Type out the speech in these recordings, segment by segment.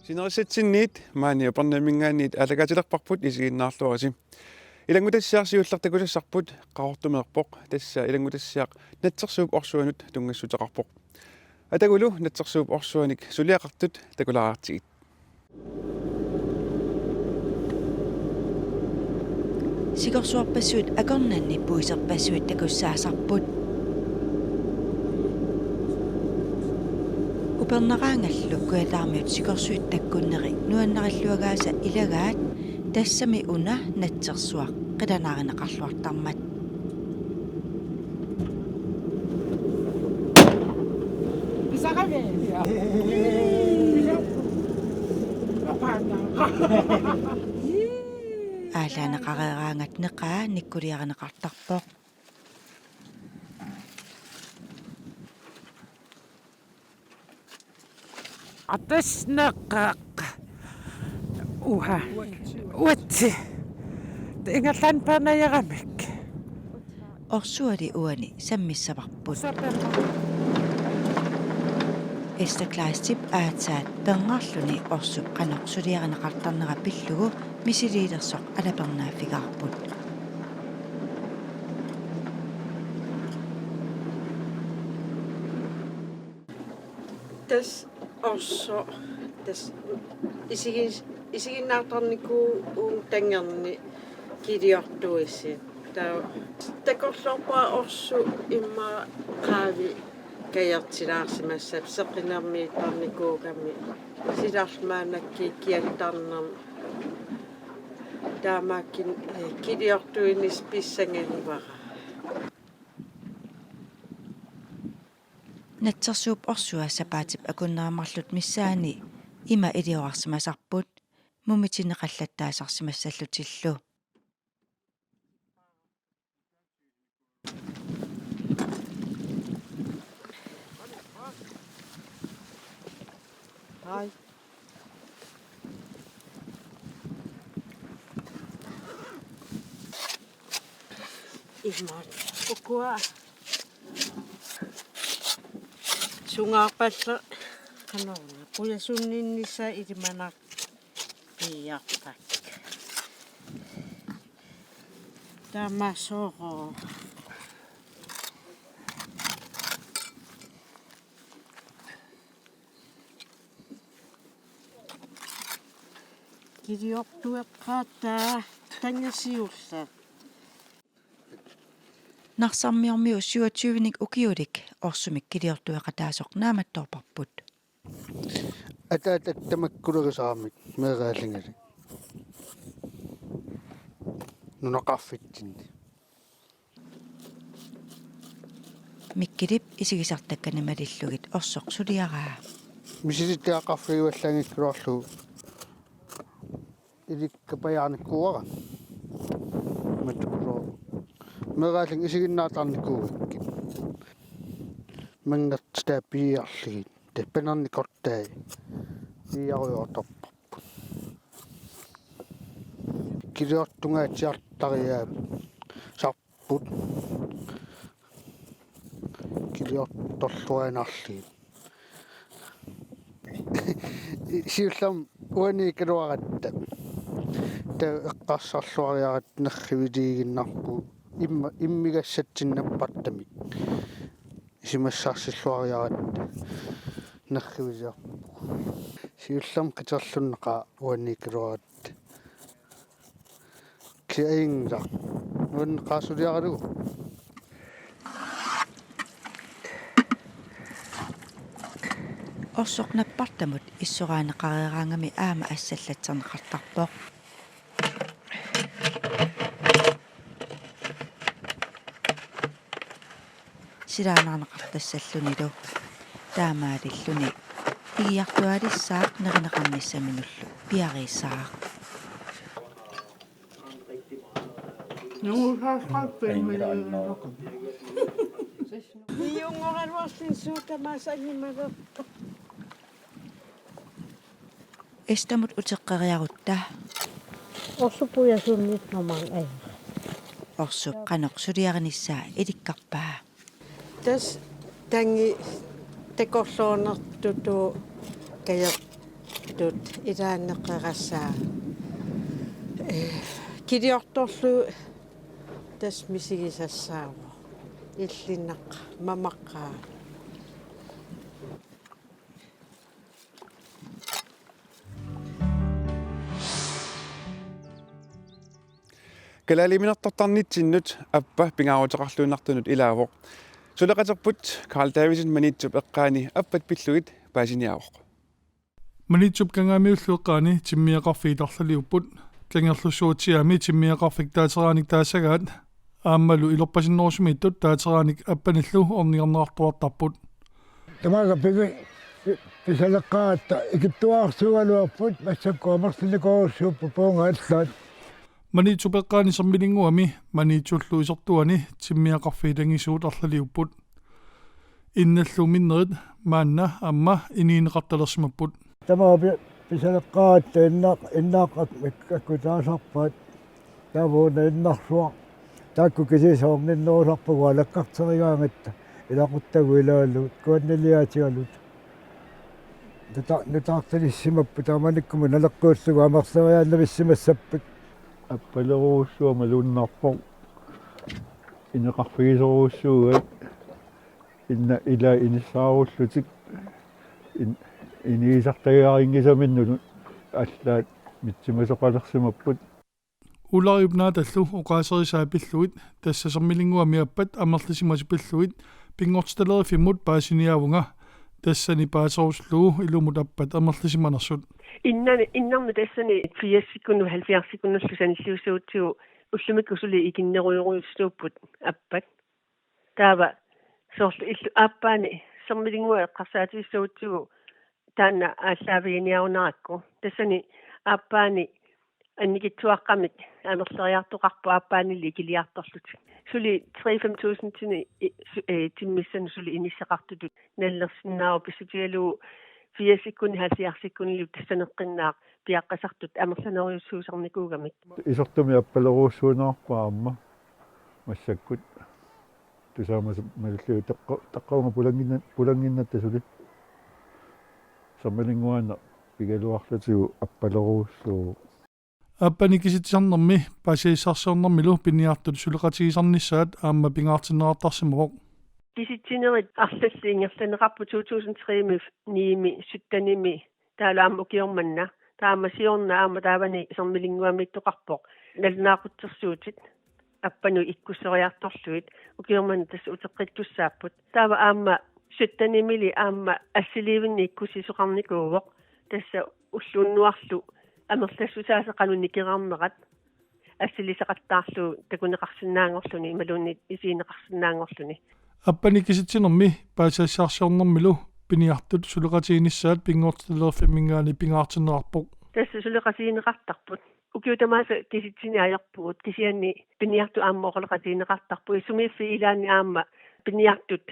Sinerisatsinniit maani apernamingaanniit alagaatilerparput isiginnaarluarisi. Ilangutassiarsiullartakulassarput qarortumeerpoq tassa ilangutassiaq natsersuup orsuanut tungassuteqarpoq. Atagulu natsersuup orsuanik suliaqartut takularaartigit. Sigorsuarpassuut akornanni puiserpassuut takussaasarput. Upernaraangallu kuataarmiut sigorsuut takkunneri nuannaralluagaasa ilagaat tassami una natsersuaq qilanaarinaqarluartarmat. Аалаанеқарераангат неқаа никкулиаринеқартарпоқ. Атаснеқақ уха уатси ингерлан панаярамик Орсуали уани саммиссаварпут. Эстаклаастип аатсаат пернгаарлуни орсуп канорсулиаринеқартарнера пиллугу мисилиилерсоқ алапернааффигаарпут. Tas orso tas isiginnaartarniku tangerni kiliortuissi ta takorlorpaa orsu imma qaavi kajartilаарsimassap seqinarmiittarnikuugammi silarmaanakki kiattarnam taamaakkin kiliortuinis pissanganivara. Natsersuup orsua sapaatip akunnaammarlut missaani ima ilioarsimasarput mumitineqallattaasarsimassallutillu. Hai. Imma ukua sungaapalla kanorna puyasunninnissa ilimanak piartak tamasoro kiliortueqqaattaa tangasiulla Narsarmiormiu 27-nik ukiulik orsumik kiliortueqataasoq naamattorparput. Ataatamakkulerisaarmik meeraallingali. Nunaqarfittinni. Mikkilip isigisartakkanimallillugit orsoq suliaraa. Misisittiaqarfiguallangikkuarlu ilikkapajaarnikkuara. Mattuquro meeraalling isiginnaatarnikkuugakki. Mangertaa piiarligit tappanarnikortai piaruyortorparpu. Kiliortungaatiartariaap sarput kiliortorluanarligit. Siullam uani kaluaratta ta eqqarsarluariarat nerriviliiginnarpu immigassatsinnappattamik isimassarsilluariarat nerriviliarpu siullam qiterlunneqa uanniikaluarat kiaingla nuanneqaasuliaralugu Orsoq nappartamut issoraaneqareraangami aama assallatserneqartarpoq. Silaanarneqartassallunilu taamaalilluni igiartualissaaq nerineqarnissaminullu piariissaaq. Iungoralwarstin suutamaasannimalo Estamut uteqqeriarutta orsupuyasunniit normal ai. orsup qanoqsuliarinissaa ilikkarpaa. Tas tangi takorluunertutu kaya тут илааннеққарасаа килиорторлу тас мисигисассаава иллиннақ мамаққаа Kalaliminartortarnitsinut appa pingaarutaqarluunartunut ilaavoq. Suleqaterput Carl Davidsen manitsup eqqaani appat pilluit paasiniaavoq. Manitsup kangaamiullueqqaani timmiaqarfiitarlaliupput kangerlussuutiami timmiaqarfik taateraanik taasagaat aammalu ilorpasinnorusumiittut taateraanik appanillu orniarnerartuartarput. Tamaga pisaleqqaatta ikittuaarsugaluarput massakkuamarsinnikoorussuuppu puungaallait Manitsupeqqaani sermilinguami manitsullu isertuani timmiaqarfiilangisuut arlaliupput innalluminnerit maanna amma iniineqartalersimapput tamaga pisaleqqaatta innaaqaq akkutaasarpaat tavuuna innarsuaq taakku kisisoorninnuusarpugu alakkarterigaangatta ilaquttaguilaallut kuanniliaatigalut nutaartalissimappu taamanikkumu naleqquullugu amerseriaannavissimassappak appaleruussuama lunnarpoq ineqarfigiseruussuugat inna ila inissaaruullutik iniisartagiaringisaminnu allaat mitsimasoqalersimapput ulariupnaatallu oqaaserisaapilluit tassasermilinguami appat amerlisimasipilluit pingortitalerifimut paasiniaavunga tassani paaseruslugu ilumut appat amerlisimanersut Innarmi tassani 80 sekunnu 70 sekunnu sanilluusuutiu ullumikkusuli ikinneruuruissuupput appat taava soorlu illu aappaani sermilingua eqqarsaatigissuutigu taanna ааllaавигиниарунеракку тассани ааппаани анникитсуаққамик аамерлериартоқарпу ааппаанили икилиарторлут сули 35000 тини тиммиссан сули иниссақартутут наллерсиннаау писсутигалуу 4 секунни 70 секунни тассанеққиннаақ пиаққасартут амерланериуссуусарникуугамик исертуми аппалеруусsuunаарпаама массаккут тусаама маллуу таққаунга пулангиннатта саммалингуана пигалуарлутигу аппалеруussuu аппаникиситсарнэрми пасииссарсиорнэрмилу пиниартут сулеқатигисарнissaат аама пингаартинеқартарсимавоқ киситсинерит арлаллиингерланеқарпу 2003 ними суттаними таалаама укиорманна таама сиорна аама таавани сермилингуамиттоқарпоқ налнаақутсерсуутит аппану иккуссериарторлуит укиорманна тасса утеққиттуссааппут таава аама суттанимили аама ассиливинни иккусисоқарникууоқ тасса уллууннуарлу амерлассусаасеқалунни кираарнерат ассилисеқаттаарлу такунеқарсинаангорлуни ималуунни исиинеқарсинаангорлуни аппаникиситсинерми паасиассаарсиорнэрмилу пиниартут сулеқатигинissaат пингоортилерфимингаани пингаартинерарпоқ тасса сулеқасиинеқартарпут укиутамааса киситсиниаярпугут кисианни пиниарту ааммооқолеқатиинеқартарпу исумииффи илаани аама пиниартут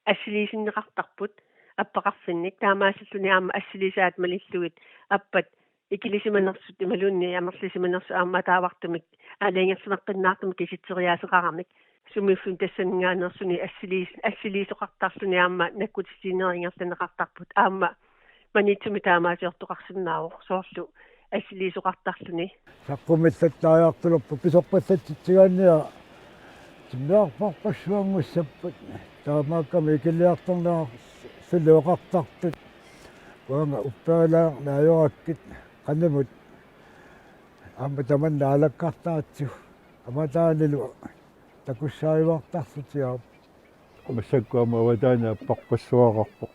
ассилисиннеқартарпут аппақарфинник таамаасаллуни аама ассилисаат малиллугит аппат икилисиманерсут ималуунни амерлисиманерсу аама таавартумик аалиангерсимаққиннаартумик киситсериаасеқарамик сумиффун тассангаанерсуни ассилисоқартарлуни аама наккутисинерингерланеқартарпут аама манитсуми таамаасиортоқарсинаавоқ соорлу ассилисоқартарлуни саққумиллаттааjaartulorpu писорпассатсигаанниа тиммеарпарпассуангуссаппут таамаакками икилиарторнаа сулуоқартартут уанга уппаалаа наажораккит qanimut аама таманна алаккартаатсу аматаанилу такуссаавартарсутиаа массаккуама аватаана аппарпассуақарпоқ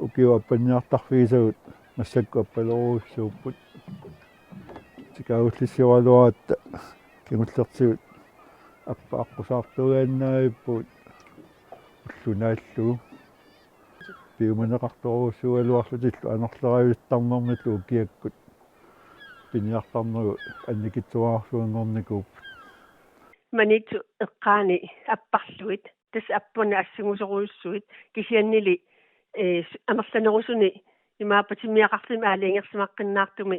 укиуаппанниартарфигисагут массаккуаппалеруussууппут тикауллиссуалуаатта кигуллертигут аппааққусаартугааннаавиппут уллунааллугу пиуманеқарторуuссуалуарлутиллу анерлеравиттарнэрмиллу укиаккут пиниартарнеру анникитсуаарсуангорникууп манитсу эққаани аппарлуит тас аппуна ассигусеруйуссуит кисианнили амерланерусуни имаапатимиақарлими аалиангерсимаққиннаартуми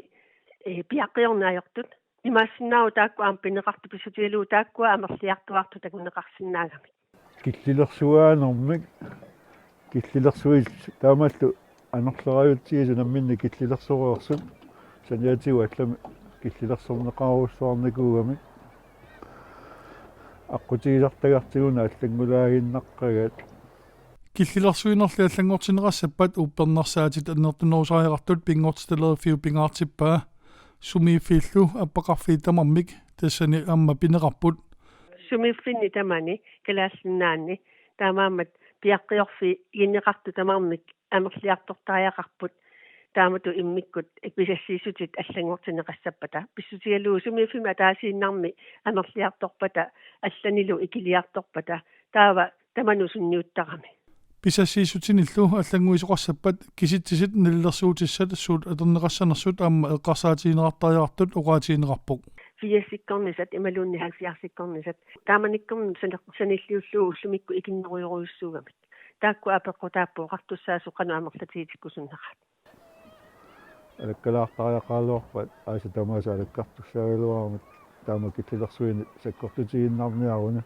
пиаққиорнаajortut имаассиннаау таакку аам пинеқарту писсутигалуу тааккуа амерлиартуарту такунеқарсинаагами киллилерсуаанэрмик киллилерсуил таамааллу анерлераюутсигисунамминни киллилерсуруерсут саниатигу аллами киллилерсорнеқаруссуарникуугами аққутигисартагартигуна аллангулаагиннаққагат киллилерсуинерли аллангортинерассаппат уппернерсаатит аннертунерусариақартут пингортстелер фиу пингаартиппаа сумииффииллу аппақарфиитамармик тассани амма пинеқарпут сумиффинни тамани калаассиннаанни таамаамат пиаққиорфи гиннеқарту тамармик амерлиартортариақарпут таамату иммиккут писассиисутит аллангортинеқассаппата писсутигалуу сумиффима таасииннарми амерлиарторпата алланилу икилиарторпата таава таманусунниуттарами писассиисутиниллу аллангуисоқарсаппат киситсисит наллерсуутиссат суут атернеқассанерсут аама эққарсаатиинеқартариартут оqaатиинеқарпоқ фиассиккорнисат ималуунни 70-сиккорнисат тааманиккум саниллиуллуу уллумикку икиннеруйоруйуссуугамик таакку апеққутааппу қартуссаасоқану амерлатиитиккусуннақат алаккалаартариақаалуарпат ааса тамааса алаккартуссаагалуармат таама киллилерсуини саккортутигиннарниаруна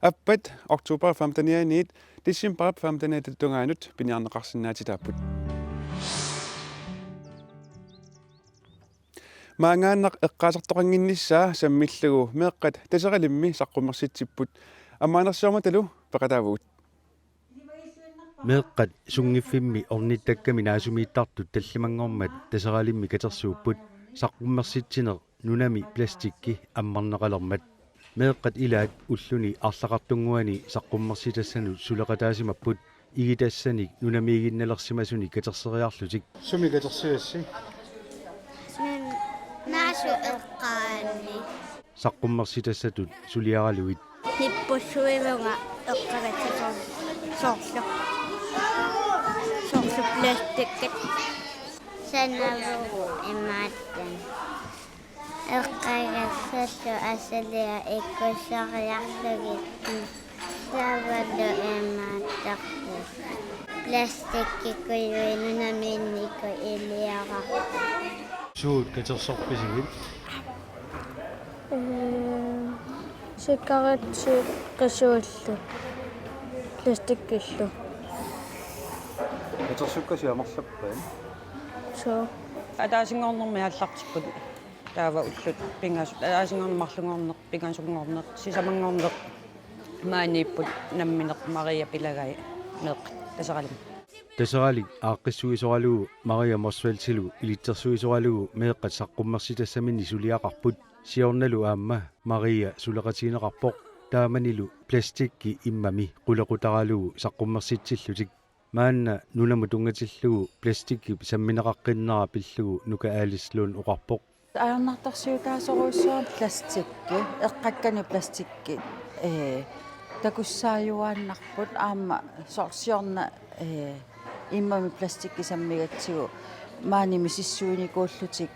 аппат октобер 15-ниит дисембер 15-ниит тунгаанут пиниарнеқарсинаатитааппут маангааннақ эққаасартоқангинниссаа саммиллугу меэққат тасералимми саққумерситсиппут аммаанерсуарма талу пеқатаавуут меэққат сунгиффимми орниттакками наасумииттартут таллимангормат тасералимми катерсууппут саққуммерситсинеқ нунами пластикки аммарнеқалермат меэққат илаат уллуни арлақартунгуани саққуммерситассану сулеқатаасимаппут игитассаник нунамиигинналерсимасуни катерсериарлутик суми катерсиасси наасу эққаанни саққуммерситассатут сулиаралуит ниппуссуивунга эққагатсисор соорлу пластиккат санаву имааттан эққагассаллу асалиа иккуссариарлугит саваллу имааттарту пластикки куйуинунаминнику илиара суут катерсорписигит сикаратси қисууллу пластиккиллу катерсуккаси амерлаппаа соо атаасингорнэрми аллартиппут таава уллут пингас атаасингорнмарлунгорнеқ пингасунгорнеқ сисамангорнеқ мааниппут намминеқ мария пилагай меэқ тасералим тасералик ааққиссуисоралугу мария морсвалтилу илитсерсуисоралугу меэққат саққуммерситассамини сулиақарпут сиорналу аама мария сулеқатиинеқарпоқ тааманилу пластикки иммами қулеқутаралугу саққуммерситсиллутик маанна нунаму тунгатиллугу пластикки самминеқаққиннера пиллугу нука аалислуун оқарпоқ аернартарсиутаасоруйссуа пластикки эққаккани пластикки такуссааюааннарпут аама сорсиорна иммами пластикки саммигатсигу маани мисиссуиникууллутик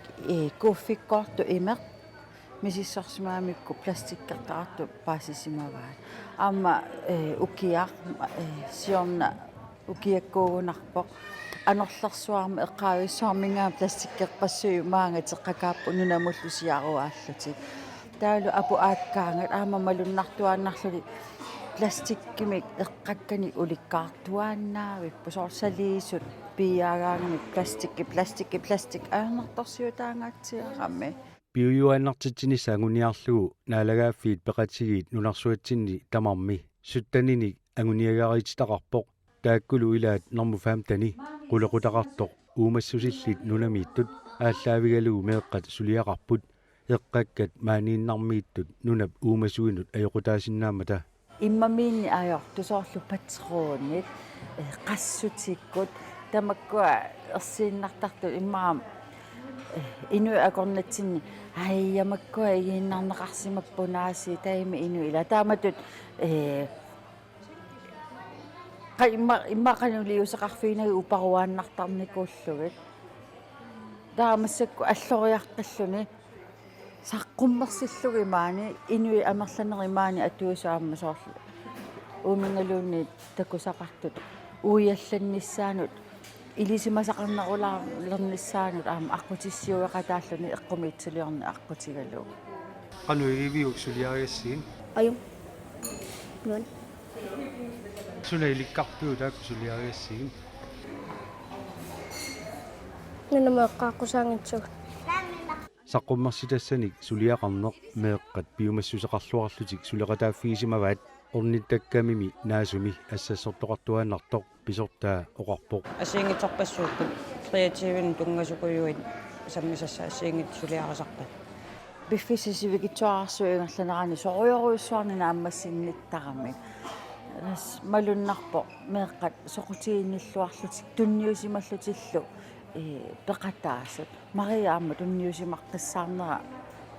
куффиккоорту имеқ мисиссорсимаамикку пластиккертаарту паасисимаваа аама укиар сиорна укиаккуугунарпоқ анерлерсуарма эққаависсуармингаа пластиккерпассуи маангатеққакааппу нунамуллусиаруааллутик таалу апу ааккаангат аама малуннартуааннарлули пластиккимик эққаккани уликкаартуааннаавиппу сорсалиисут пиаагаагани пластик аернарторсиутаангаатсиарами биуюаннартитсинисса агуниарлугу наалагааффиит пеқатсигиит нунарсуатсинни тамарми суттаниник агуниагаritaqarpoq тааккулу илаат норму фаамтани qulaqutaqartoq uumассусиллит нунамииттут ааллаавигалугу меэққат сулиақарпут эққаккат maaнииннармииттут нунап уумасуинут аёқутаасиннаамата иммамиинни аёртусоорлу патсеруунит qassutikkut тамаккуа ерсииннартарту иммаам ину акорнатсинни айямаккуа игииннарнеқарсимаппунааси таими ину ила тааматут иммақанулиусеқарфиинаги упаруааннартарникууллугит таамассакку аллориарталлуни саққуммерсиллуги маани инуи амерланеримаани атуусаама соорлу уумингалуунни такусақартут уиалланниссаанут илисимасақарнерулаарлерниссаанут аама аққутиссиуеқатааллуни эққумиитсилиорни аққутигалуу qanu igivиук сулиариассигин аю нуан Sunailikkарtuu taakku suliariassiin. Nanameqqaaqqusaangitsug. Saqqummarsitassani suliaqarneq meeqqat piumassuseqarluarlutik suleqataaffiisimavaat ornittakkamimi naasumi assassortoqartuaannartoq pisortaa oqarpoq. Asiingitsorpassuukku kreatiivin tungasukuyuit sammisassa asiingit suliarasarpat. Biffisisivigitsuarsuingerlanerani soruyoruissuarnina ammassinnittaqami. Malunnarpo meeqqat soqutiinilluarlutik tunniusimallutillu peqataasut Mariaamma tunniusimaqqissaarnera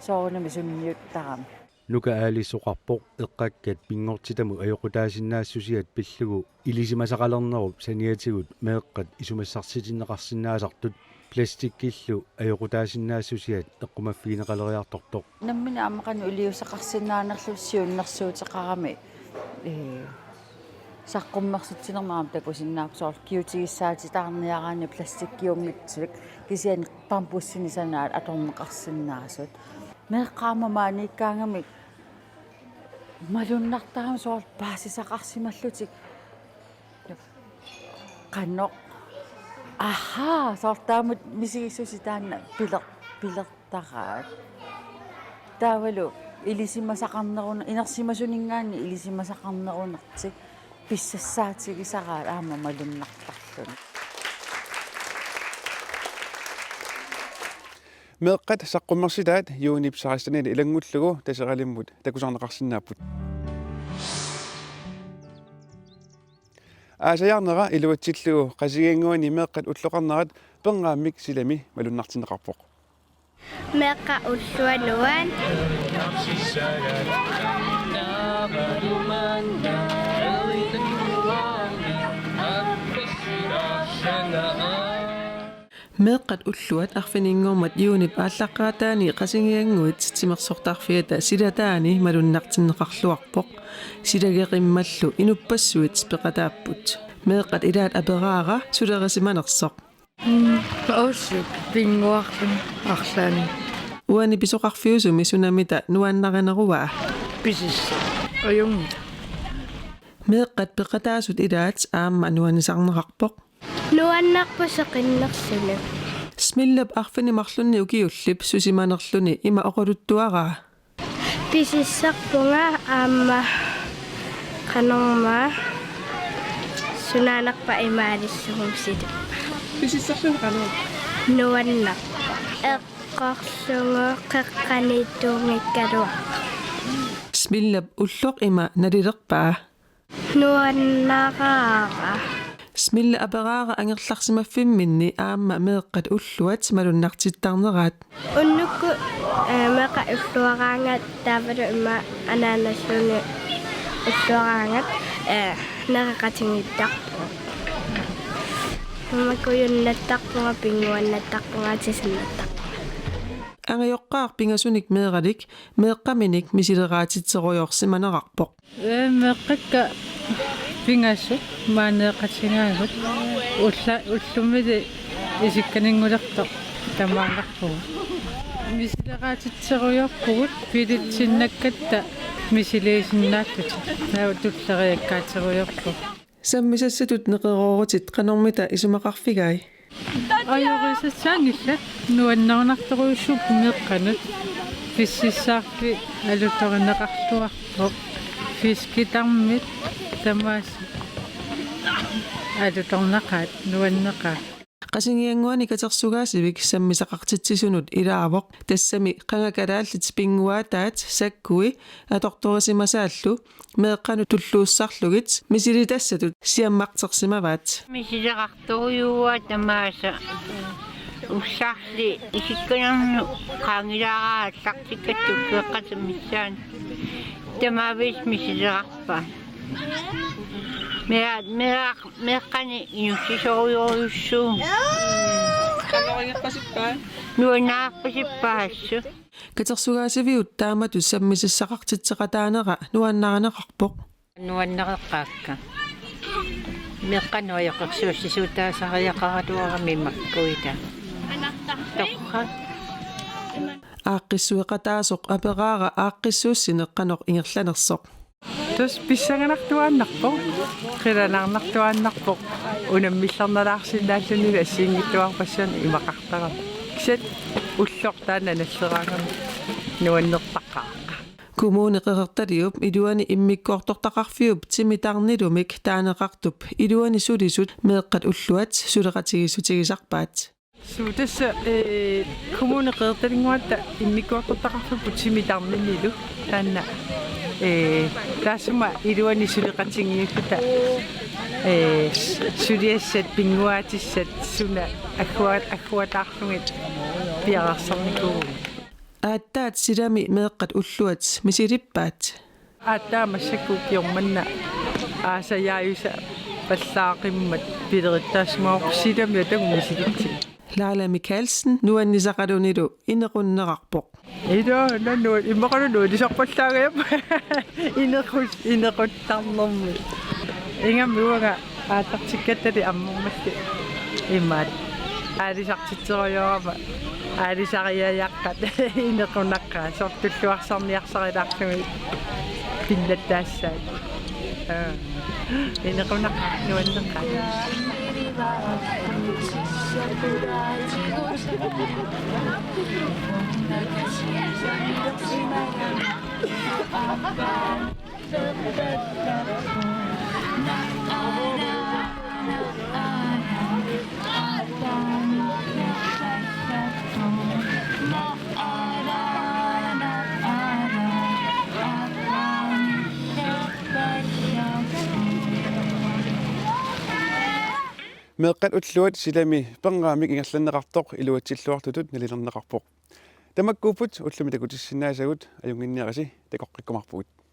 soorunami sunniuttaqami. Nuka aalisuqarpoq eqqakkat pingortitamu ajoqutaasinnaassusiat pillugu ilisimasaqalernerup saniatigut meeqqat isumassarsitinneqarsinnaasartut plastikkillu ajoqutaasinnaassusiat eqqumaffiineqaleriartortoq. Nammina ammaqanu iliussaqarsinnaanerlussiunnersuuteqarami saqqummersutsinermaam takusinnaapsoor kiutigissaatitaarniaraani plastikkiummitsuvik kisiani pampussinisanaat atorneqarsinnaasut meeqqaamamaaniikkaangami malunnartaam soor paasisaqarsimallutik qannoq ahaa soortaamut misigissusitaanna pilertaraat taavalu ilisimasaqarneruna inersimasuningaanni ilisimasaqarnerunertik pissassaatigisaraat aama malunnartarluni. Meeqqat saqqummersitaat yuunipsaristaniili ilangullugu taseqalimmut takusarneqarsinnaapput. Aasajarnera iluatsillugu qasigianguani meeqqat ulloqarnerat penqaammik silami malunnartineqarpoq. Meeqa ulluanuan. Meeqqat ulluat arfininnguummat yuunip ааllaqqaataani qasingianguit timersortarfiata silataani malunnartinneqarluarpoq silageqimmallu inuppassuit peqataapput meeqqat ilaat aperaara sulerisimanersoq Paussuk pinguarlun arlaani. uani pisoqarfiusumi sunamita nuannareneruvaa Pisissa ajungita. meeqqat peqataasut ilaat aamma nuanisarnerarpoq Nuannarpuseqinnersunu. smillap arfinimarlunni ukiullip susimanerluni ima oquluttuaraa Pisissarpunga aamma qanorma sunanarpa imaalissugum situ. pisissarlun qanor Nuannaq eqqarlunga qeqqanittuungikkalua. smillap ulloq ima nalilerpaa Nuannaqaara. smilla aperaara angerlarsimaffiminni aamma meeqqat ulluat malunnartittarneraat Unnukku meqa ulluaraangat taavalu ima anaanassuni ulluaraangat nereqatingittarpu. Makuyunnattarpunga pinguannattarpunga tisannattaq. angajoqqaar pingasunik meeralik meeqqaminik misileraatitserujorsimanerarpoq meqqakka pingassut maaneeqatingaasut ullumili isikkaningulertoq tamaanarpugu misileraatitserujorpugut pilitsinakkatta misiliisinnaallути nautulleriyakkaatserujorpu sammisassatut neqeroorutit qanormita isumaqarfigai ajorisasaangilla nuannarnartoruussuk meeqqanut pississaarpi alutorineqarluarpoq fiskitarmit tamaassi alutornaqaat nuannaqaa qasingianguani katersugaasivik sammisaqartitsisunut ilaavoq tassami qangakalaаллит pinguaataat sakkui atortorisimasaallu meeqqanu tulluussarlugit misilitassatut siammaqtersimavaat Misileqartoruyuua tamaasa ussarli isikkanarnu qaangilaaraa allartikkattu feeqqatamissaan tamavis misileqarpa meeqqani inussisoruyoriussuu nuannaarpasippaassu katersugaasiviut taamatu sammisissaqartitseqataanera nuannaraneqarpoq nuannereqqaakka meqqanuajaqersuussisuutaasariaqaratuarami makkuita torra aaqqissueqataasoq aperaara aaqqissuussineqqanoq ingerlanersoq тус писсаганартуааннарпо қиланаарнартуааннарпо унаммилларналаарсинааллунила ассиингиттуарпассани имақартара кисат уллортаана наллераангами нуаннертаққаа Kommune qeqertaliup iluani immikkoortortaqarfiup timitарнилумик таанеқартуп iluani sulisut meeqqat ulluat suleqatigisutigisarpaat сутасса kommune qeqertalингуатта иммиккоортортақарфиппу тимитарнинилу таанна таасума iluani suleqatigiukuta сулиассат пингуатиссат суна аккуатаарлугит пиарарсарникуу Aataat silami meeqqat ulluat misilippaat. Aataa massakku kiormanna aasayaajusa pallaaqimmat pilerittaasmaaq silami atagu misilitti. Laila Mikkelsen nuannisaqalunilu inequnnerarpoq. Ido nannu immaqalunu disarpallaagayap inequttarnermi. Ingammuanga aatartikkattali ammormassi immaat аалисартитсериорама аалисариаяаққат инеқунаққаа сортуллуарсарниарсарилаарсуми пиллаттаассаат инеқунаққа нуаннеққаа meeqqat ulluat silami pengaamik ingerlanneqartoq iluatsilluartutut nalilerneqarpoq tamakkuuput ullumi takutissinaasagut ajunginniarisi takoqqikkumarpugut